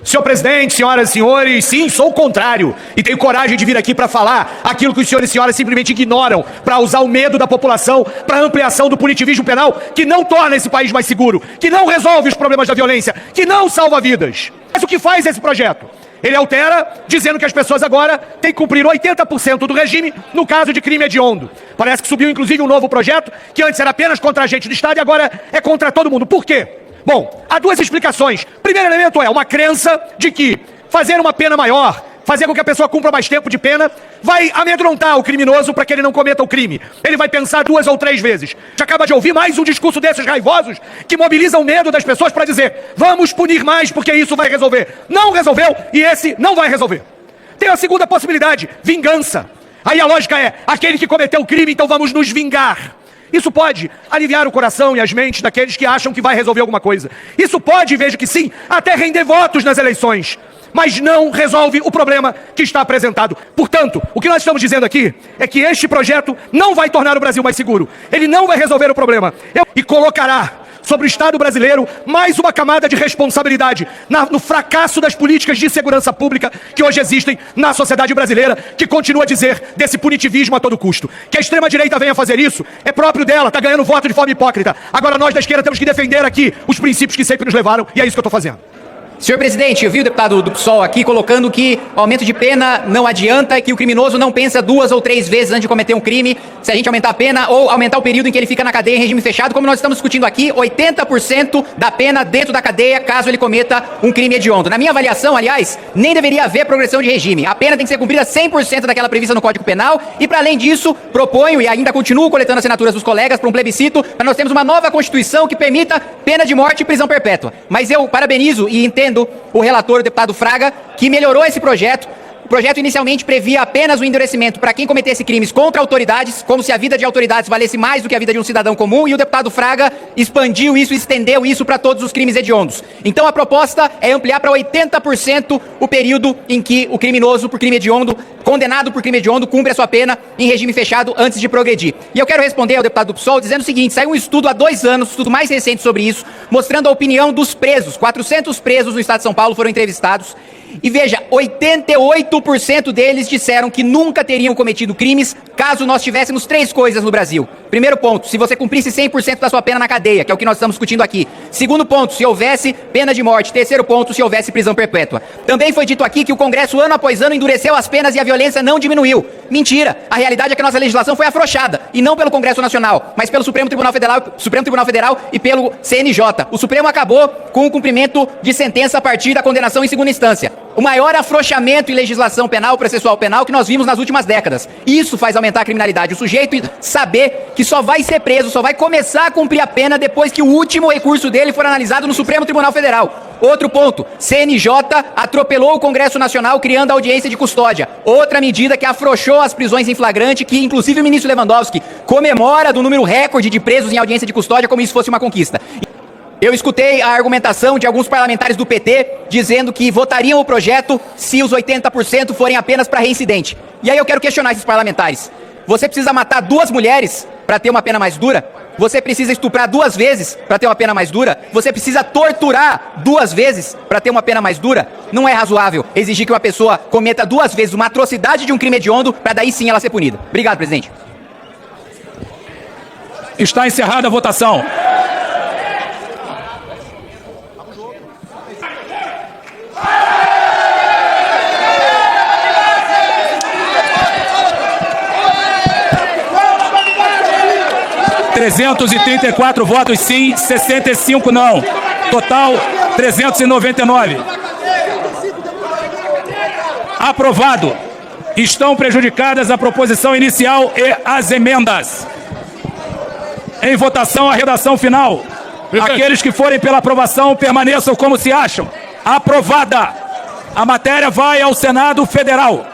Senhor presidente, senhoras e senhores, sim, sou o contrário. E tenho coragem de vir aqui para falar aquilo que os senhores e senhoras simplesmente ignoram, para usar o medo da população para ampliação do punitivismo penal, que não torna esse país mais seguro, que não resolve os problemas da violência, que não salva vidas. Mas o que faz esse projeto? Ele altera, dizendo que as pessoas agora têm que cumprir 80% do regime no caso de crime hediondo. Parece que subiu inclusive um novo projeto, que antes era apenas contra agente do Estado e agora é contra todo mundo. Por quê? Bom, há duas explicações. Primeiro elemento é uma crença de que fazer uma pena maior, fazer com que a pessoa cumpra mais tempo de pena, vai amedrontar o criminoso para que ele não cometa o crime. Ele vai pensar 2 ou 3 vezes. Já acaba de ouvir mais um discurso desses raivosos que mobilizam o medo das pessoas para dizer: vamos punir mais porque isso vai resolver. Não resolveu e esse não vai resolver. Tem a segunda possibilidade, vingança. Aí a lógica é, aquele que cometeu o crime, então vamos nos vingar. Isso pode aliviar o coração e as mentes daqueles que acham que vai resolver alguma coisa. Isso pode, vejo que sim, até render votos nas eleições. Mas não resolve o problema que está apresentado. Portanto, o que nós estamos dizendo aqui é que este projeto não vai tornar o Brasil mais seguro. Ele não vai resolver o problema. E colocará sobre o Estado brasileiro mais uma camada de responsabilidade no fracasso das políticas de segurança pública que hoje existem na sociedade brasileira, que continua a dizer desse punitivismo a todo custo. Que a extrema-direita venha fazer isso é próprio dela, está ganhando voto de forma hipócrita. Agora nós da esquerda temos que defender aqui os princípios que sempre nos levaram, e é isso que eu estou fazendo. Senhor presidente, eu vi o deputado do PSOL aqui colocando que o aumento de pena não adianta, que o criminoso não pensa 2 ou 3 vezes antes de cometer um crime, se a gente aumentar a pena ou aumentar o período em que ele fica na cadeia em regime fechado, como nós estamos discutindo aqui, 80% da pena dentro da cadeia caso ele cometa um crime hediondo. Na minha avaliação, aliás, nem deveria haver progressão de regime. A pena tem que ser cumprida 100% daquela prevista no Código Penal e, para além disso, proponho e ainda continuo coletando assinaturas dos colegas para um plebiscito, para nós termos uma nova Constituição que permita pena de morte e prisão perpétua. Mas eu parabenizo e entendo o relator, o deputado Fraga, que melhorou esse projeto. O projeto inicialmente previa apenas o endurecimento para quem cometesse crimes contra autoridades, como se a vida de autoridades valesse mais do que a vida de um cidadão comum, e o deputado Fraga expandiu isso, estendeu isso para todos os crimes hediondos. Então a proposta é ampliar para 80% o período em que o criminoso por crime hediondo, condenado por crime hediondo, cumpre a sua pena em regime fechado antes de progredir. E eu quero responder ao deputado do PSOL dizendo o seguinte: saiu um estudo há 2 anos, um estudo mais recente sobre isso, mostrando a opinião dos presos. 400 presos no estado de São Paulo foram entrevistados. E veja, 88% deles disseram que nunca teriam cometido crimes caso nós tivéssemos 3 coisas no Brasil. Primeiro ponto, se você cumprisse 100% da sua pena na cadeia, que é o que nós estamos discutindo aqui. Segundo ponto, se houvesse pena de morte. Terceiro ponto, se houvesse prisão perpétua. Também foi dito aqui que o Congresso, ano após ano, endureceu as penas e a violência não diminuiu. Mentira! A realidade é que a nossa legislação foi afrouxada, e não pelo Congresso Nacional, mas pelo Supremo Tribunal Federal e pelo CNJ. O Supremo acabou com o cumprimento de sentença a partir da condenação em segunda instância. O maior afrouxamento em legislação penal, processual penal, que nós vimos nas últimas décadas. Isso faz aumentar a criminalidade. O sujeito saber que só vai ser preso, só vai começar a cumprir a pena depois que o último recurso dele for analisado no Supremo Tribunal Federal. Outro ponto, CNJ atropelou o Congresso Nacional criando a audiência de custódia. Outra medida que afrouxou as prisões em flagrante, que inclusive o ministro Lewandowski comemora do número recorde de presos em audiência de custódia como se fosse uma conquista. Eu escutei a argumentação de alguns parlamentares do PT dizendo que votariam o projeto se os 80% forem apenas para reincidente. E aí eu quero questionar esses parlamentares. Você precisa matar 2 mulheres para ter uma pena mais dura? Você precisa estuprar 2 vezes para ter uma pena mais dura? Você precisa torturar 2 vezes para ter uma pena mais dura? Não é razoável exigir que uma pessoa cometa 2 vezes uma atrocidade de um crime hediondo para daí sim ela ser punida. Obrigado, presidente. Está encerrada a votação. ...334 votos sim, 65 não. Total, 399. Aprovado. Estão prejudicadas a proposição inicial e as emendas. Em votação, a redação final. Aqueles que forem pela aprovação permaneçam como se acham. Aprovada. A matéria vai ao Senado Federal.